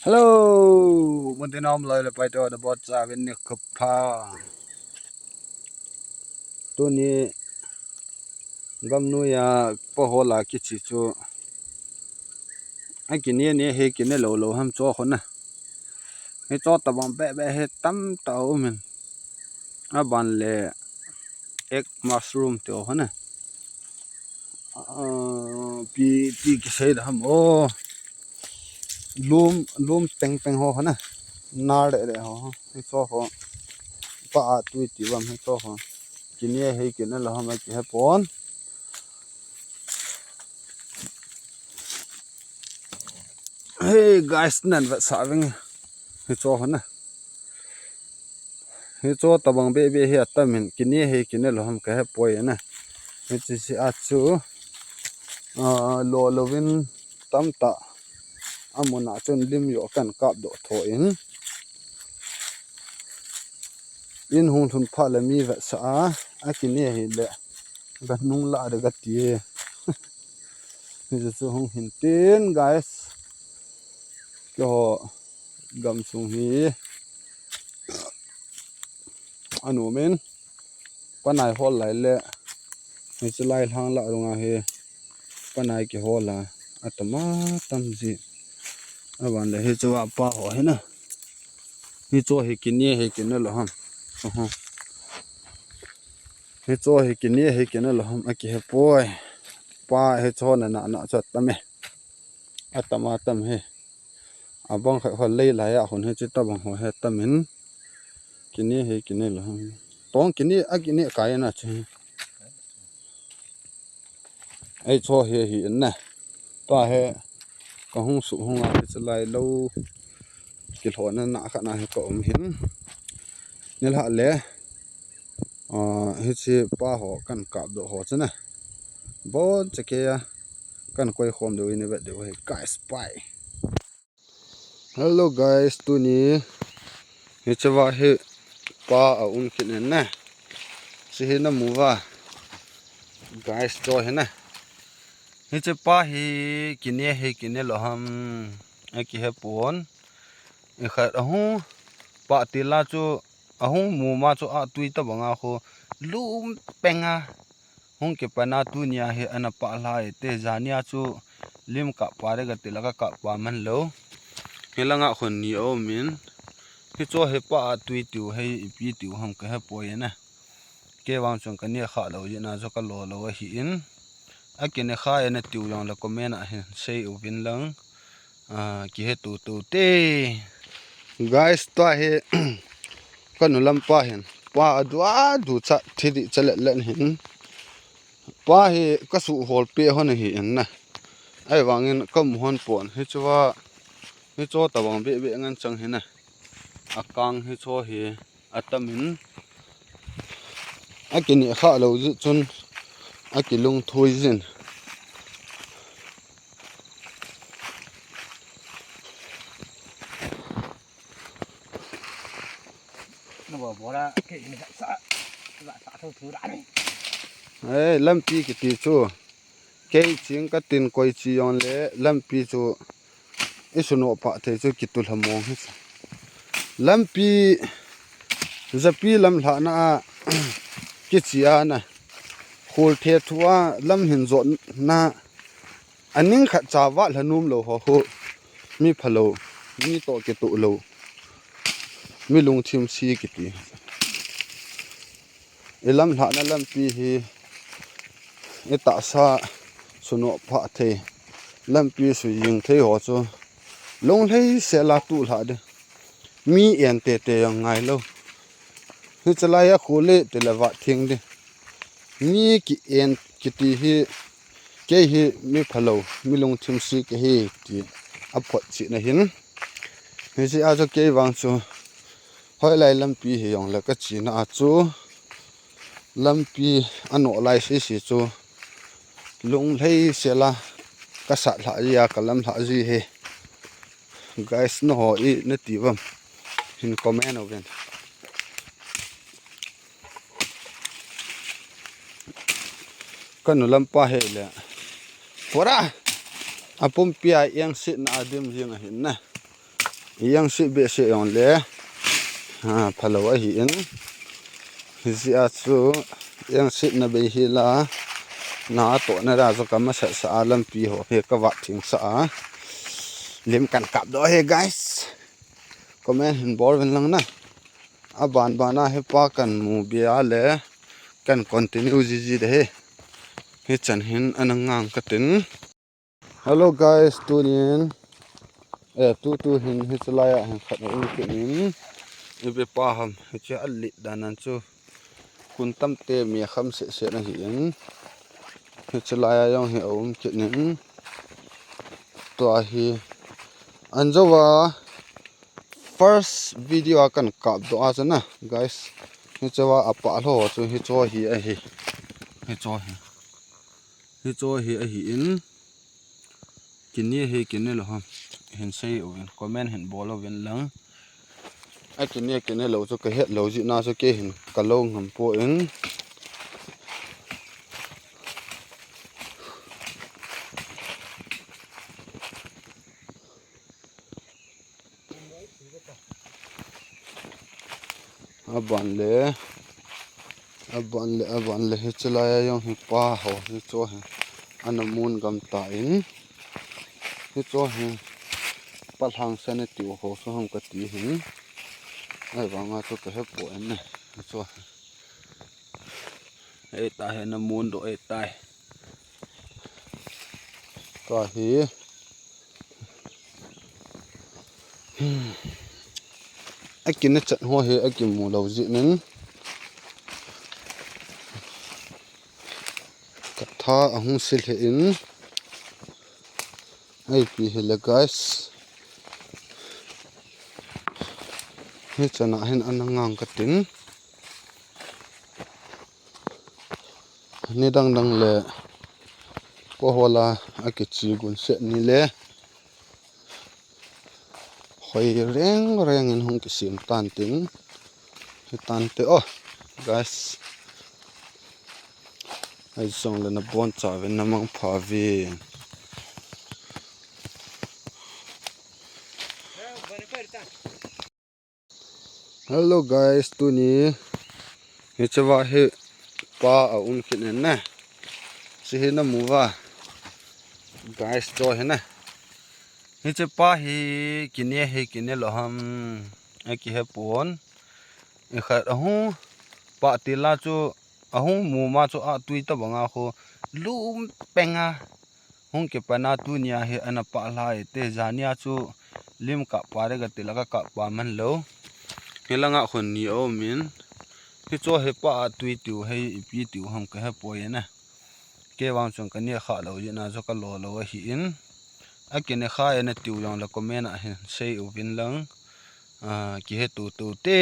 Hello มันที่น้อมเลยไปตัวบอสจะเป็นเนี่ยกับพาตัวนี้กำนุยพอหัวลาคิดสิจูไอ้กินเนี่ยเฮกินเนี่ยโลห้ามจ่อคนนะให้จ่อตะบังแบะให้ตั้มเต่ามันบันเลยเอ็กมัสรูมเต่าคนนะปีกิเสดทำโอ้ลุมเป็งหัวคนนะนาเดหัวให้จ่อหัวป้าตุยตีวันให้จ่อหัวกินเนี่ยเฮกินเนี่ยเราทำไมกินให้ปอนHey guys, nan va saving he cho hana he cho tabang be he atamin kini he kine lo ham ka he poi na he chi si achu lo lovin tamta amuna chon lim yo kan kap do tho in hung thun pha la mi va sa a kini he le ga nung la de ga ti he chu hung hin tin guys cho gam sung hi anu men panai hol lai le ni chlai thang la runga he panai ki hola atama tamji awan le he chuwa pa ho he na hi cho he kinie he kinna lo ham he cho he kinie he kinna lo ham aki he poi pa he cho na chat tame atama tam he abang khai hol lei lai a hon he chita bang ho he tamin kini he kini lo tong kini agini kai na chi ai cho he hi na pa he ka hung su hung a chlai lo ki thona na kha na he ko hin nil ha le he chi pa ho kan kap do ho chana bo cheke ya kan koi khom do ni ba de he guys spy hello guys tu ni he chawa he pa a kin na si he na muwa guys to he na he che pa he kine lo ham a ki he pon e khat hu pa ti la chu a hu mu ma chu a tui ta banga kho lum penga hung ke pana tu nia he ana pa la te jania chu lim ka pare ga ti la ka pa man lo helanga khon ni o min he cho he pa tui tu he pi tu ham ka he poi na ke wang chong ka ni kha lo ji na zo ka lo hi in akine kha ena tiu yang la comment a he sei u win lang ki he tu te guys to he kanu lam pa hen pa adwa du cha thidi chale len hin pa he ka su hol pe hon hi en na ai wangin kam hon pon he chuwa he cho tawang be ngan chang he na akang he cho he atamin akini kha lo zu chun akilung thui jin nó bỏ ra cái này sa thôi thứ đã này ấy lâm pi cái tí chú cái chuyện cái tin coi chi on lẽ lâm pi chú ít số nọ bạ thế chú kít tu làm mong hết lâm pi giờ pi lâm lạ na cái chi à na khol thế thua lâm hình dọn na anh nín khát chả vắt là núm lầu ho ho mi phalo mi to cái tụ lầu mi lung thim si cái tí lâm lạ na lâm pi hi ta sa suno pha the lam pi su ying the ho chu long lei se la tu la de mi en te yang ngai lo hu chala ya khole te la wa thing de mi ki en ki ti hi ke hi mi phalo mi long thim si ke hi ti a phot chi na hin he si a cho ke wang chu hoi lai lam pi hi yong la ka chi na chu lam pi ano lai si chu lung lei se la ka sa la ya kalam la ji he guys no ho I na ti bam hin comment oven kan lam pa he le pora apum pia yang sit na adim jing hin na yang si be se on le phalo hi in zia chu yang sit na be hi la na to na ra zo kam sa sa alam pi ho he ka wa thing sa lim kan kap do he guys comment hin bor wen lang na aban bana he pa kan mu bia le kan continue ji de he chan hin anangang katin hello guys tunin tu hin he chlaya han khat u kenin ibe pa ham he cha ali danan chu kun tam te mi kham se na hi in he chlaya yong he kenin to hi anjowa first video akan kap do asana guys he chawa apa lo chu he cho hi a hi he cho hi a hi in kinni lo ham hen sei oven comment hen bol oven lang a kinni lo chu ka het lo ji na chu ke hin ka lo ngam po in aban le he chlaya yong hi pa ho hi cho he anamun gam ta in hi cho he palhang sane tiu ho so ham ka ti hin ai wanga chu ka he po en ne cho e ta he namun do e tai ka hi akin chat ho he akin mu lo ji nin katha ahung sil he in ai pi he le guys he chana hen anangang katin ni dang le ko hola akichi gun se ni le khoi reng in hung ki sim tan tin he tan te guys ai song le na bon cha ven na mang pha vi hello guys tuni he chawa he pa a un kin na si he na muwa guys to he na he che pa hi kine lo ham a ki he pon e khat ahu pa tila chu ahu mu ma chu a tui ta banga kho lum penga hung ke pana tu nia he ana pa la te jania chu lim ka pare ga tilaka ka pa man lo helanga khon ni o min he cho he pa tui tiu he pi tiu ham ka he poena ke wang chong ka ni kha lo ji na zo ka lo hi in akine kha ena tiu yang la comment a hen sei u vin lang ki he tu te